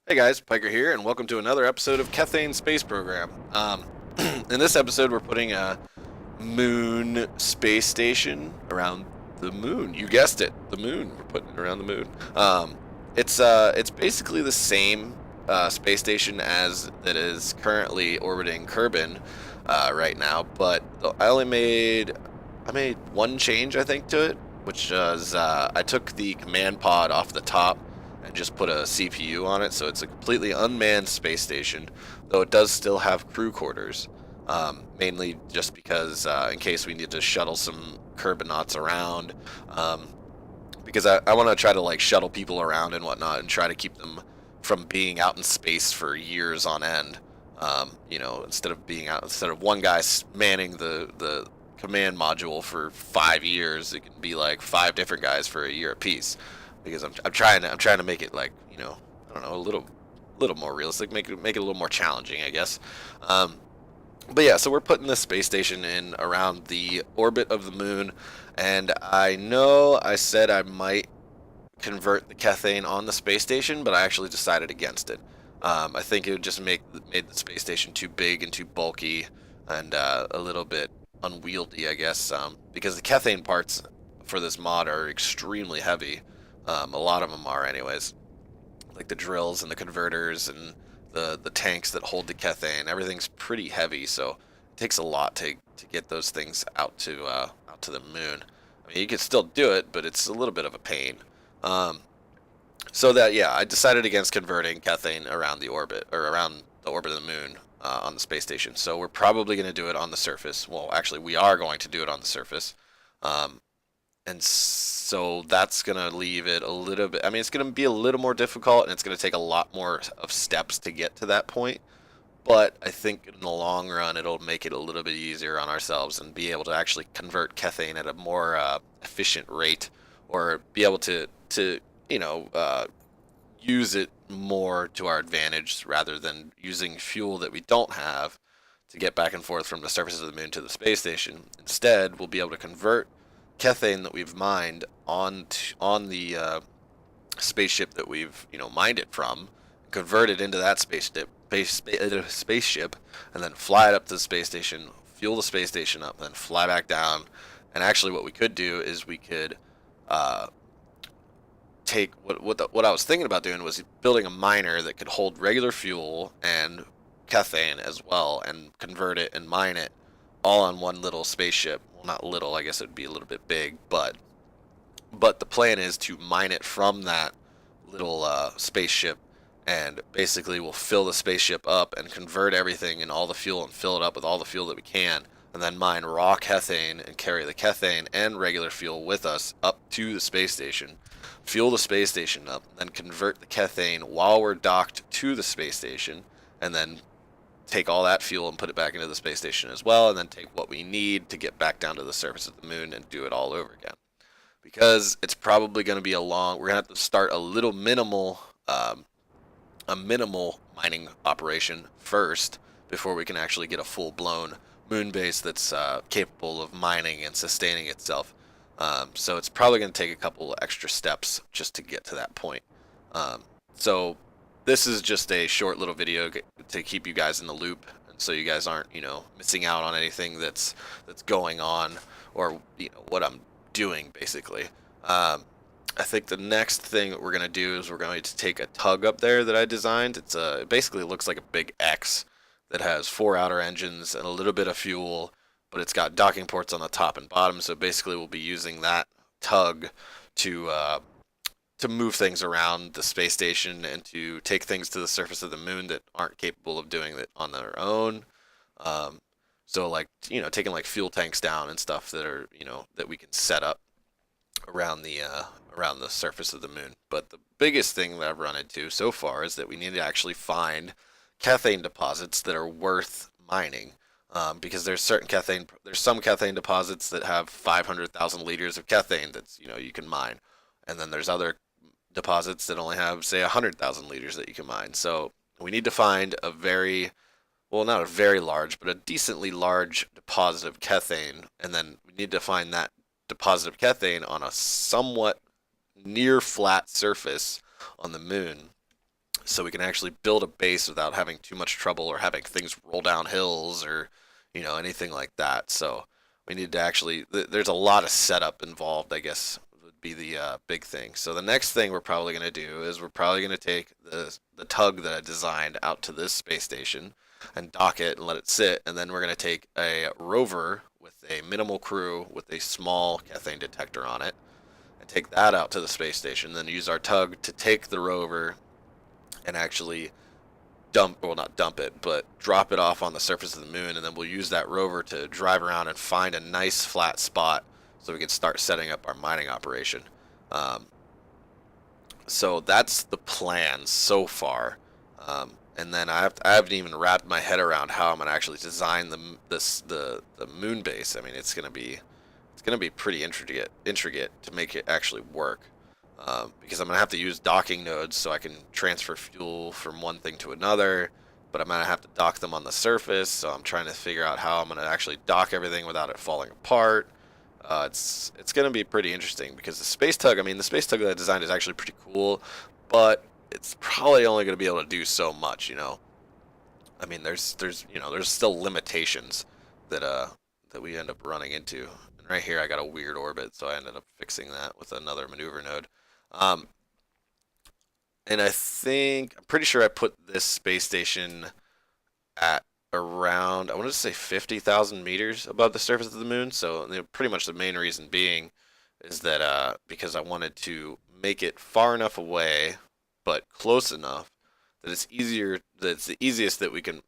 Hey guys, Pyker here, and welcome to another episode of Kethane Space Program. In this episode, we're putting a moon space station around the moon. You guessed it, the moon. We're putting it around the moon. It's basically the same space station as that is currently orbiting Kerbin right now, but I made one change I think to it, which was I took the command pod off the top and just put a CPU on it, so it's a completely unmanned space station, though it does still have crew quarters. Mainly just because in case we need to shuttle some Kerbinauts around, because I want to try to like shuttle people around and whatnot and try to keep them from being out in space for years on end. Instead of one guy manning the command module for 5 years, it can be like five different guys for a year apiece. Because I'm trying to make it like I don't know, a little more realistic, make it a little more challenging, I guess. But yeah, so we're putting this space station in around the orbit of the moon, and I know I said I might convert the Kethane on the space station, but I actually decided against it. I think it would just made the space station too big and too bulky and a little bit unwieldy, I guess, because the Kethane parts for this mod are extremely heavy. A lot of them are, anyways, like the drills and the converters and the tanks that hold the Kethane. Everything's pretty heavy, so it takes a lot to get those things out to the moon. I mean, you can still do it, but it's a little bit of a pain. Um, so that yeah, I decided against converting Kethane around the orbit or around the orbit of the moon on the space station. So we're probably going to do it on the surface. Well, actually, we are going to do it on the surface. Um, and so that's going to leave it a little bit. I mean, it's going to be a little more difficult, and it's going to take a lot more of steps to get to that point. But I think in the long run, it'll make it a little bit easier on ourselves and be able to actually convert Kethane at a more efficient rate, or be able to you know uh, use it more to our advantage rather than using fuel that we don't have to get back and forth from the surface of the moon to the space station. Instead, we'll be able to convert Kethane that we've mined on the spaceship that we've mined it from, convert it into that spaceship, and then fly it up to the space station, fuel the space station up, and then fly back down. And actually, what we could do is we could uh, take what I was thinking about doing was building a miner that could hold regular fuel and Kethane as well, and convert it and mine it all on one little spaceship. Well, not little, I guess it would be a little bit big, but the plan is to mine it from that little spaceship, and basically we'll fill the spaceship up and convert everything and all the fuel and fill it up with all the fuel that we can, and then mine raw Kethane and carry the Kethane and regular fuel with us up to the space station, fuel the space station up, then convert the Kethane while we're docked to the space station, and then take all that fuel and put it back into the space station as well, and then take what we need to get back down to the surface of the moon and do it all over again. Because it's probably going to be we're going to have to start a minimal mining operation first before we can actually get a full-blown moon base that's capable of mining and sustaining itself. So it's probably going to take a couple extra steps just to get to that point. So this is just a short little video to keep you guys in the loop, and so you guys aren't missing out on anything that's going on, or what I'm doing basically. I think the next thing that we're going to do is we're going to take a tug up there that I designed. It basically looks like a big X that has four outer engines and a little bit of fuel, but it's got docking ports on the top and bottom. So basically, we'll be using that tug to move things around the space station and to take things to the surface of the moon that aren't capable of doing it on their own. Um, so like taking like fuel tanks down and stuff that are that we can set up around the surface of the moon. But the biggest thing that I've run into so far is that we need to actually find Kethane deposits that are worth mining. Because there's some Kethane deposits that have 500,000 liters of Kethane that's you can mine, and then there's other deposits that only have say 100,000 liters that you can mine. So we need to find not a very large, but a decently large deposit of Kethane, and then we need to find that deposit of Kethane on a somewhat near flat surface on the moon. so we can actually build a base without having too much trouble or having things roll down hills or anything like that. So we need to actually there's a lot of setup involved, I guess would be the big thing. So the next thing we're probably going to do is we're probably going to take the tug that I designed out to this space station and dock it and let it sit, and then we're going to take a rover with a minimal crew with a small Kethane detector on it and take that out to the space station, then use our tug to take the rover and actually not dump it, but drop it off on the surface of the moon, and then we'll use that rover to drive around and find a nice flat spot so we can start setting up our mining operation. Um, so that's the plan so far. And then I haven't even wrapped my head around how I'm gonna actually design the moon base. I mean, it's gonna be pretty intricate to make it actually work. Because I'm gonna have to use docking nodes so I can transfer fuel from one thing to another, but I'm gonna have to dock them on the surface. So I'm trying to figure out how I'm gonna actually dock everything without it falling apart. It's gonna be pretty interesting because the space tug. I mean, the space tug that I designed is actually pretty cool, but it's probably only gonna be able to do so much. I mean, there's still limitations that we end up running into. And right here, I got a weird orbit, so I ended up fixing that with another maneuver node. Um, and I'm pretty sure I put this space station at around, I want to say 50,000 meters above the surface of the moon. So pretty much the main reason being is that because I wanted to make it far enough away, but close enough that it's the easiest that we can,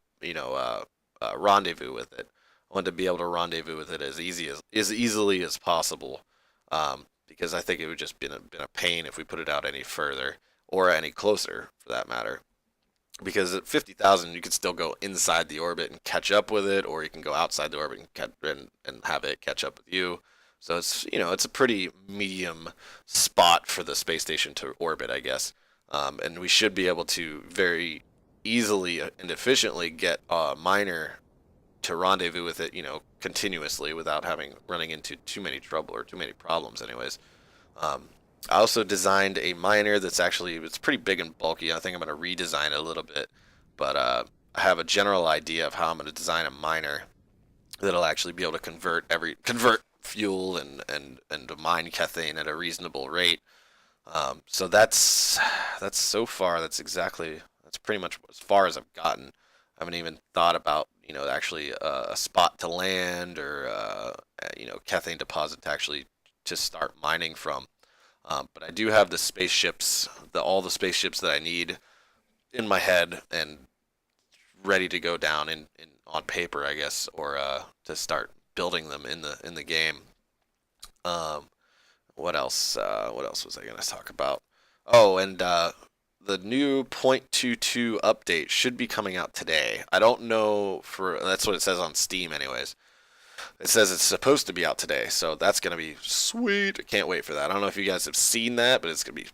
rendezvous with it. I wanted to be able to rendezvous with it as easily as possible, because I think it would just been a pain if we put it out any further or any closer for that matter. Because at 50,000, you could still go inside the orbit and catch up with it, or you can go outside the orbit and have it catch up with you. So it's a pretty medium spot for the space station to orbit, I guess. And we should be able to very easily and efficiently get a miner to rendezvous with it, continuously without running into too many trouble or too many problems, anyways. Um, I also designed a miner it's pretty big and bulky. I think I'm going to redesign it a little bit, but I have a general idea of how I'm going to design a miner that'll actually be able to convert fuel and to mine Kethane at a reasonable rate. So that's so far. That's pretty much as far as I've gotten. I haven't even thought about actually a spot to land or Kethane deposit to actually to start mining from. But I do have the spaceships, all the spaceships that I need in my head and ready to go down in on paper, I guess, or to start building them in the game. Um, what else? What else was I gonna talk about? Oh, and the new 0.22 update should be coming out today. I don't know that's what it says on Steam, anyways. It says it's supposed to be out today, so that's gonna be sweet. I can't wait for that. I don't know if you guys have seen that, but it's gonna be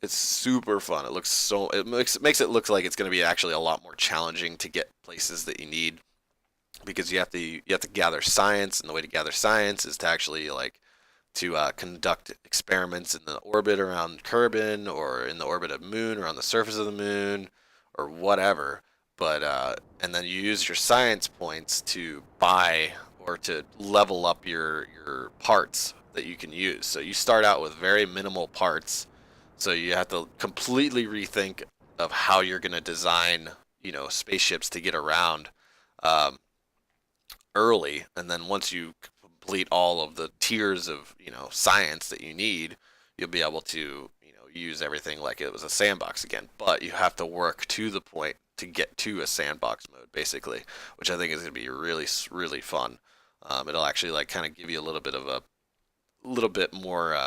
it's super fun. It makes it look like it's gonna be actually a lot more challenging to get places that you need because you have to gather science, and the way to gather science is to actually to conduct experiments in the orbit around Kerbin or in the orbit of Moon or on the surface of the Moon or whatever. But and then you use your science points to buy or to level up your parts that you can use. So you start out with very minimal parts. So you have to completely rethink of how you're going to design, spaceships to get around um, early, and then once you complete all of the tiers of science that you need, you'll be able to use everything like it was a sandbox again. But you have to work to the point to get to a sandbox mode, basically, which I think is going to be really really fun. It'll actually kind of give you a little bit more.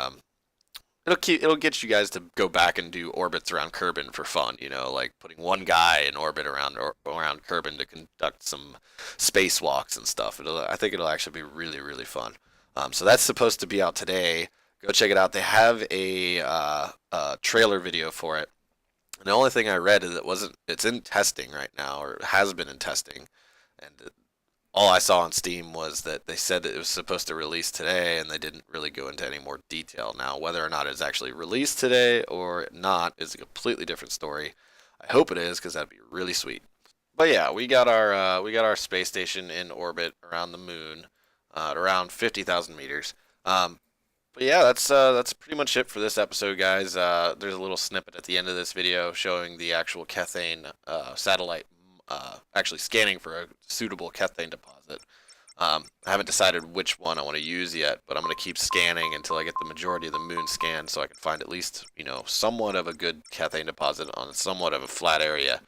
It'll get you guys to go back and do orbits around Kerbin for fun, like putting one guy in orbit around Kerbin to conduct some spacewalks and stuff. I think it'll actually be really really fun. So that's supposed to be out today. Go check it out. They have a trailer video for it. And the only thing I read is it's in testing right now, or has been in testing, and all I saw on Steam was that they said that it was supposed to release today, and they didn't really go into any more detail. Now, whether or not it's actually released today or not is a completely different story. I hope it is, because that'd be really sweet. But yeah, we got our space station in orbit around the moon, at around 50,000 meters. But yeah, that's pretty much it for this episode, guys. There's a little snippet at the end of this video showing the actual Kethane satellite actually scanning for a suitable Kethane deposit. I haven't decided which one I want to use yet, but I'm going to keep scanning until I get the majority of the moon scanned so I can find at least, somewhat of a good Kethane deposit on somewhat of a flat area.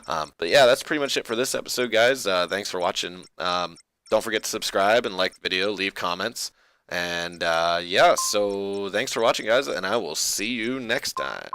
But yeah, that's pretty much it for this episode, guys. Thanks for watching. Don't forget to subscribe and like the video, leave comments. And yeah, so thanks for watching, guys, and I will see you next time.